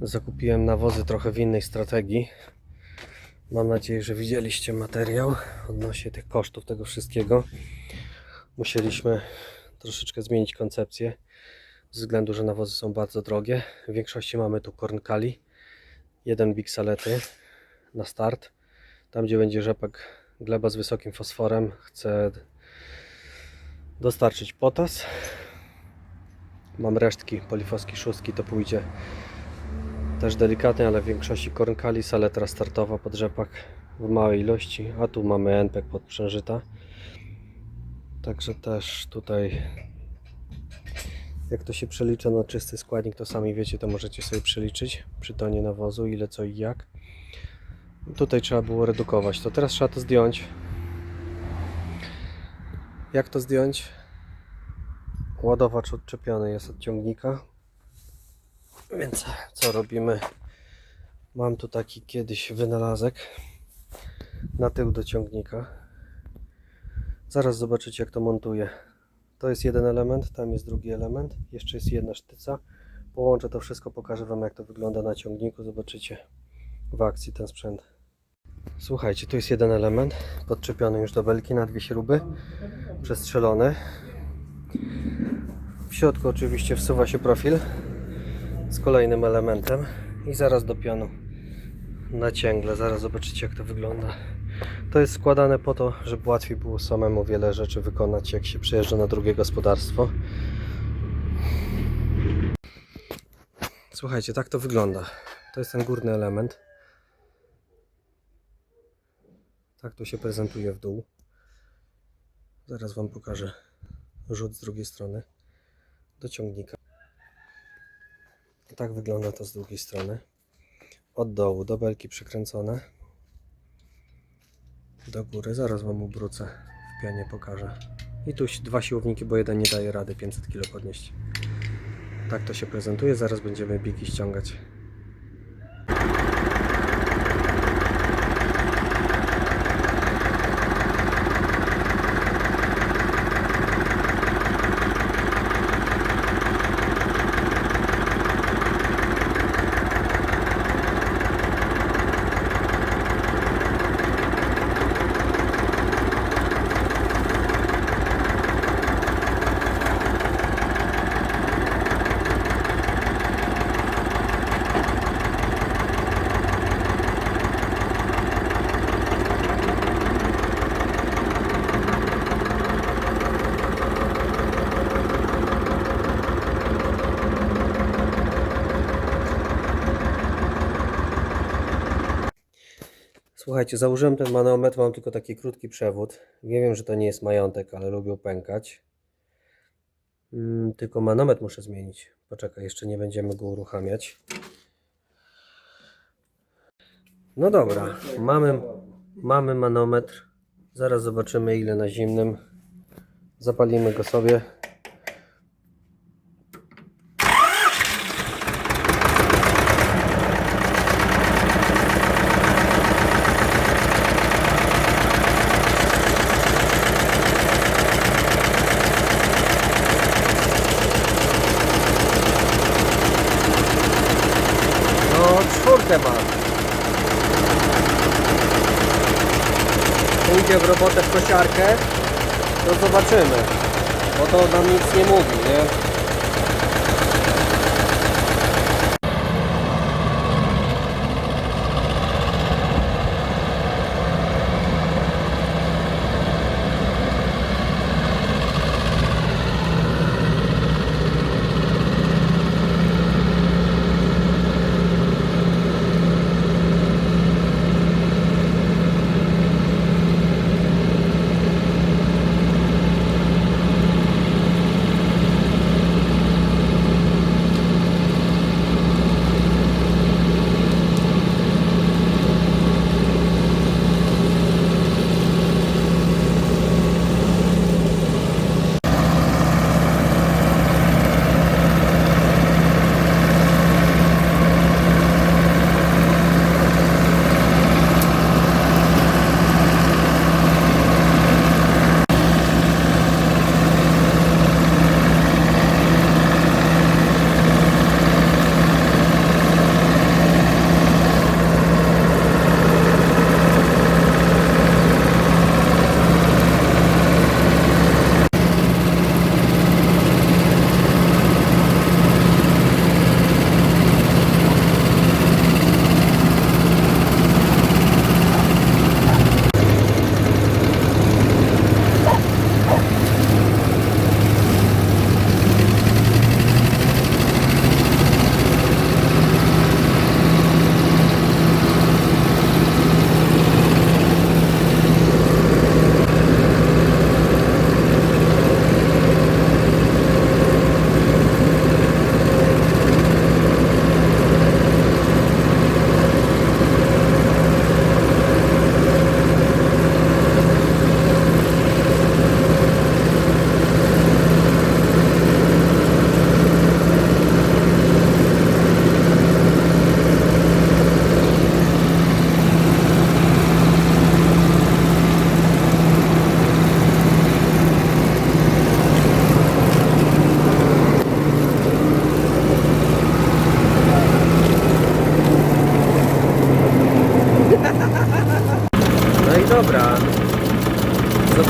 Zakupiłem nawozy trochę w innej strategii. Mam nadzieję, że widzieliście materiał odnośnie tych kosztów tego wszystkiego. Musieliśmy troszeczkę zmienić koncepcję ze względu, że nawozy są bardzo drogie. W większości mamy tu kornkali, jeden big salety na start. Tam gdzie będzie rzepak, gleba z wysokim fosforem, chcę dostarczyć potas. Mam resztki polifoski szóstki, to pójdzie też delikatnie, ale w większości kornkali, saletra startowa pod rzepak w małej ilości, a tu mamy NPEK pod przężyta. Także też tutaj, jak to się przelicza na czysty składnik, to sami wiecie, to możecie sobie przeliczyć przy tonie nawozu, ile co i jak. Tutaj trzeba było redukować, to teraz trzeba to zdjąć. Jak to zdjąć? Ładowacz odczepiony jest od ciągnika, więc co robimy? Mam tu taki kiedyś wynalazek na tył do ciągnika. Zaraz zobaczycie, jak to montuję. To jest jeden element, tam jest drugi element, jeszcze jest jedna sztyca. Połączę to wszystko, pokażę Wam, jak to wygląda na ciągniku. Zobaczycie w akcji ten sprzęt. Słuchajcie, tu jest jeden element podczepiony już do belki na dwie śruby, przestrzelony. W środku oczywiście wsuwa się profil z kolejnym elementem i zaraz do pionu na cięgle. Zaraz zobaczycie, jak to wygląda. To jest składane po to, żeby łatwiej było samemu wiele rzeczy wykonać, jak się przyjeżdża na drugie gospodarstwo. Słuchajcie, tak to wygląda. To jest ten górny element. Tak to się prezentuje w dół. Zaraz Wam pokażę rzut z drugiej strony do ciągnika. Tak wygląda to z drugiej strony. Od dołu do belki przykręcone. Do góry. Zaraz Wam obrócę, w pionie pokażę. I tu dwa siłowniki, bo jeden nie daje rady 500 kg podnieść. Tak to się prezentuje. Zaraz będziemy biki ściągać. Słuchajcie, założyłem ten manometr, mam tylko taki krótki przewód. Wiem, że to nie jest majątek, ale lubią pękać. Tylko manometr muszę zmienić. Poczekaj, jeszcze nie będziemy go uruchamiać. No dobra, mamy manometr. Zaraz zobaczymy, ile na zimnym. Zapalimy go sobie. Czwórkę ma. Pójdzie w robotę w kosiarkę, to zobaczymy, bo to nam nic nie mówi, nie?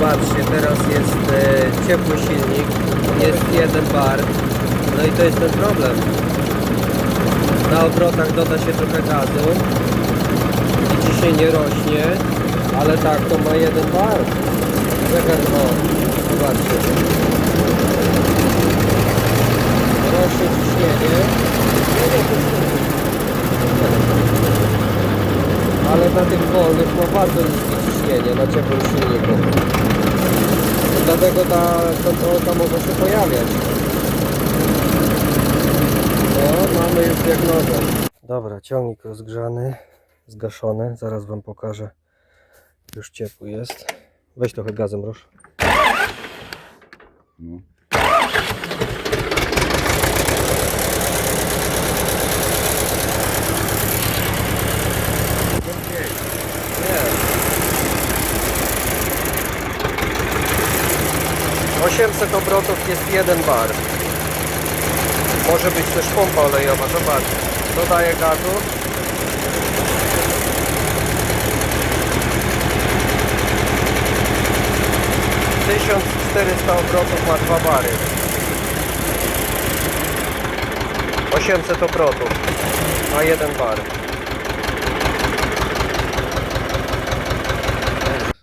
Zobaczcie, teraz jest ciepły silnik, jest 1 bar. No i to jest ten problem. Na obrotach doda się trochę gazu i ciśnienie rośnie, ale tak, to ma 1 bar. Zegar, no, zobaczcie. Rośnie ciśnienie. Ale na tych wolnych ma bardzo niskie ciśnienie na ciepłym silniku. Dlatego ta kontrolka może się pojawiać. No, mamy już diagnozę. Dobra, ciągnik rozgrzany, zgaszony. Zaraz wam pokażę. Już ciepły jest. Weź trochę gazem, proszę. No. Nie. 800 obrotów jest 1 bar. Może być też pompa olejowa, zobacz. Dodaję gazu. Tysiąc 400 obrotów ma 2 bary. 800 obrotów ma 1 bar.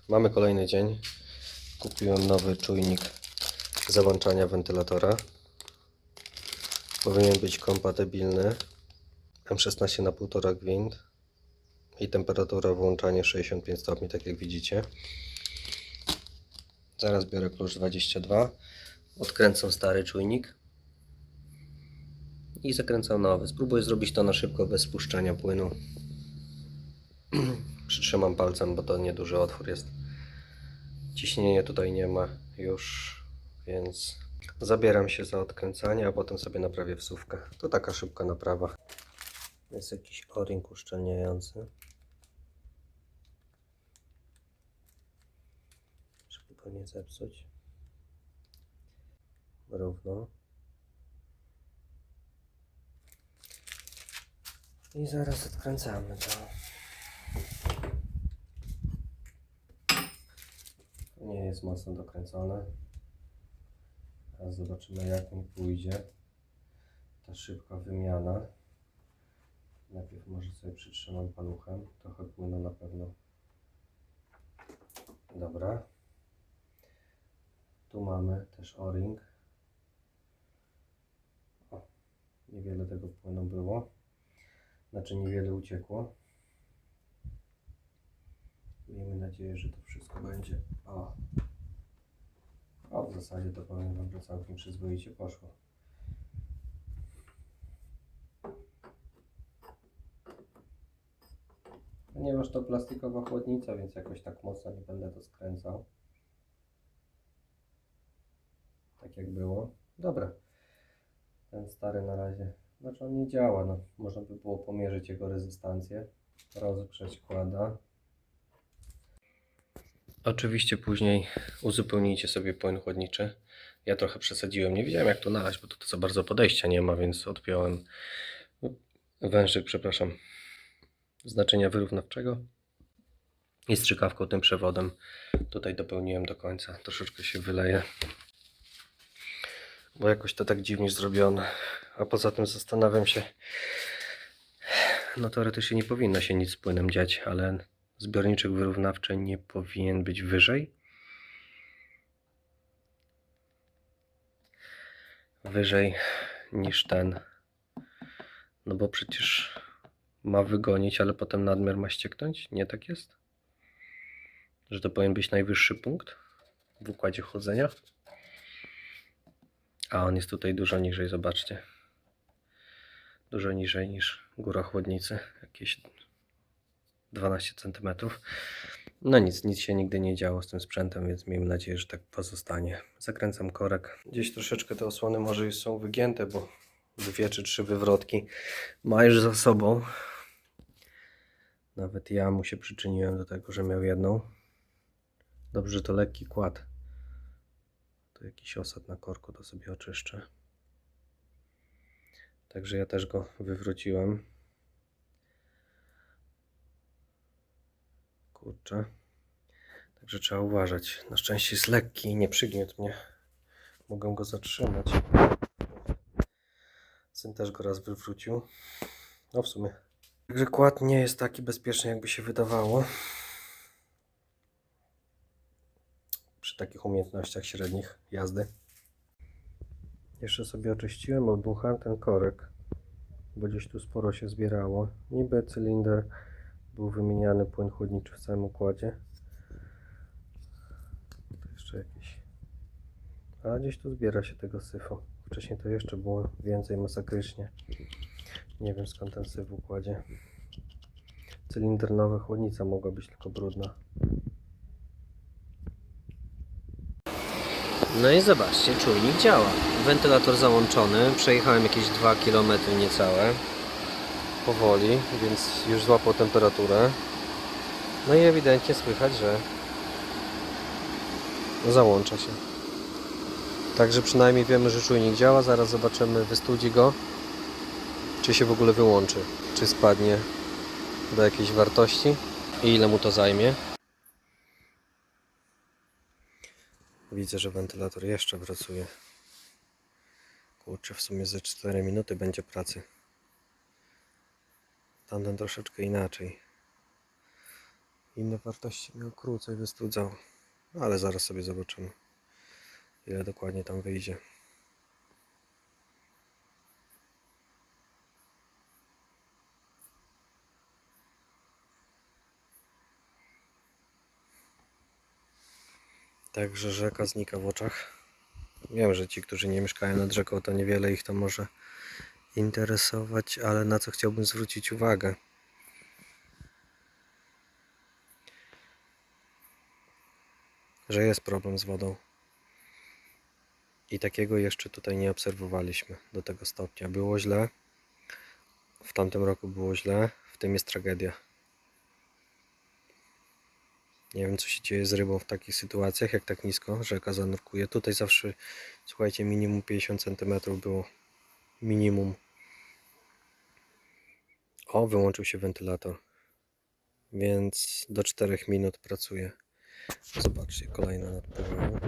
Mamy kolejny dzień. Kupiłem nowy czujnik załączania wentylatora. Powinien być kompatybilny. M16 na 1,5 gwint i temperatura włączania 65 stopni, tak jak widzicie. Zaraz biorę klucz 22, odkręcam stary czujnik i zakręcam nowy. Spróbuję zrobić to na szybko, bez spuszczania płynu. Przytrzymam palcem, bo to nieduży otwór jest. Ciśnienia tutaj nie ma już, więc zabieram się za odkręcanie, a potem sobie naprawię wsówkę. To taka szybka naprawa. Jest jakiś o-ring uszczelniający, żeby go nie zepsuć. Równo. I zaraz odkręcamy to. Nie jest mocno dokręcone. Teraz zobaczymy, jak mi pójdzie ta szybka wymiana. Najpierw może sobie przytrzymam paluchem. Trochę płynu na pewno. Dobra. Tu mamy też o-ring. O, niewiele tego płynu było. Znaczy niewiele uciekło. Miejmy nadzieję, że to wszystko będzie. O, w zasadzie to powiem wam, że całkiem przyzwoicie poszło. Ponieważ to plastikowa chłodnica, więc jakoś tak mocno nie będę to skręcał. Tak jak było. Dobra. Ten stary na razie, znaczy on nie działa, no. Można by było pomierzyć jego rezystancję. Rozgrzeć kłada. Oczywiście później uzupełnijcie sobie płyn chłodniczy. Ja trochę przesadziłem, nie wiedziałem jak to nalać, bo to za bardzo podejścia nie ma, więc odpiąłem wężyk, przepraszam, znaczenia wyrównawczego i strzykawką tym przewodem tutaj dopełniłem do końca. Troszeczkę się wyleje, bo jakoś to tak dziwnie zrobione. A poza tym zastanawiam się, no teoretycznie nie powinno się nic z płynem dziać, ale zbiorniczek wyrównawczy nie powinien być wyżej niż ten, no bo przecież ma wygonić, ale potem nadmiar ma ścieknąć, nie tak jest? Że to powinien być najwyższy punkt w układzie chłodzenia, a on jest tutaj dużo niżej, zobaczcie, dużo niżej niż góra chłodnicy, jakieś 12 cm. No nic się nigdy nie działo z tym sprzętem, więc miejmy nadzieję, że tak pozostanie. Zakręcam korek. Gdzieś troszeczkę te osłony może już są wygięte, bo 2 czy 3 wywrotki ma już za sobą. Nawet ja mu się przyczyniłem do tego, że miał jedną. Dobrze, że to lekki kład. To jakiś osad na korku, to sobie oczyszczę. Także ja też go wywróciłem. Kurczę. Także trzeba uważać. Na szczęście jest lekki i nie przygniótł mnie. Mogę go zatrzymać. Syn też go raz wywrócił. No w sumie. Także kład nie jest taki bezpieczny, jakby się wydawało. Przy takich umiejętnościach średnich jazdy. Jeszcze sobie oczyściłem, odbuchałem ten korek, bo gdzieś tu sporo się zbierało. Niby cylinder był wymieniany, płyn chłodniczy w całym układzie. To jeszcze jakieś. A gdzieś tu zbiera się tego syfu. Wcześniej to jeszcze było więcej, masakrycznie. Nie wiem skąd ten syf w układzie. Cylinder nowy, chłodnica mogła być tylko brudna. No i zobaczcie, czujnik działa. Wentylator załączony. Przejechałem jakieś 2 km niecałe. Powoli, więc już złapał temperaturę. No i ewidentnie słychać, że załącza się. Także przynajmniej wiemy, że czujnik działa. Zaraz zobaczymy, wystudzi go, czy się w ogóle wyłączy, czy spadnie do jakiejś wartości i ile mu to zajmie. Widzę, że wentylator jeszcze pracuje. Kurczę, w sumie ze 4 minuty będzie pracy. Tamten troszeczkę inaczej. Inne wartości miał krócej, wystudzał. Ale zaraz sobie zobaczymy, ile dokładnie tam wyjdzie. Także rzeka znika w oczach. Wiem, że ci, którzy nie mieszkają nad rzeką, to niewiele ich to może interesować, ale na co chciałbym zwrócić uwagę. Że jest problem z wodą. I takiego jeszcze tutaj nie obserwowaliśmy do tego stopnia. Było źle. W tamtym roku było źle. W tym jest tragedia. Nie wiem, co się dzieje z rybą w takich sytuacjach, jak tak nisko rzeka zanurkuje. Tutaj zawsze, słuchajcie, minimum 50 cm było. Minimum. O, wyłączył się wentylator. Więc do 4 minut pracuje. Zobaczcie, kolejna nadpływają.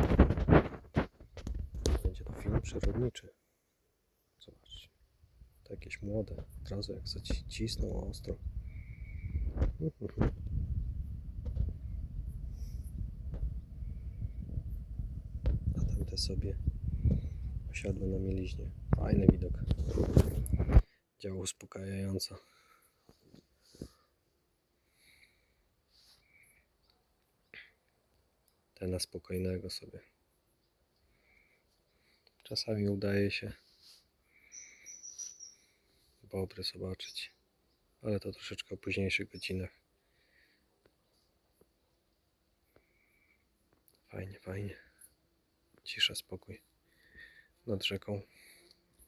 Będzie to film przyrodniczy. Zobaczcie. To jakieś młode. Od razu jak zacisnął ostro. A tamte sobie osiadły na mieliźnie. Fajny widok. Działa uspokajająco. Te na spokojnego sobie. Czasami udaje się bobry zobaczyć, ale to troszeczkę o późniejszych godzinach. Fajnie, fajnie. Cisza, spokój nad rzeką.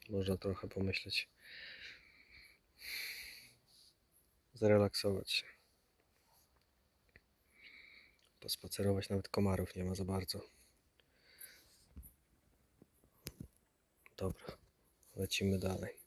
Można trochę pomyśleć. Zrelaksować się. Pospacerować, nawet komarów nie ma za bardzo. Dobra, lecimy dalej.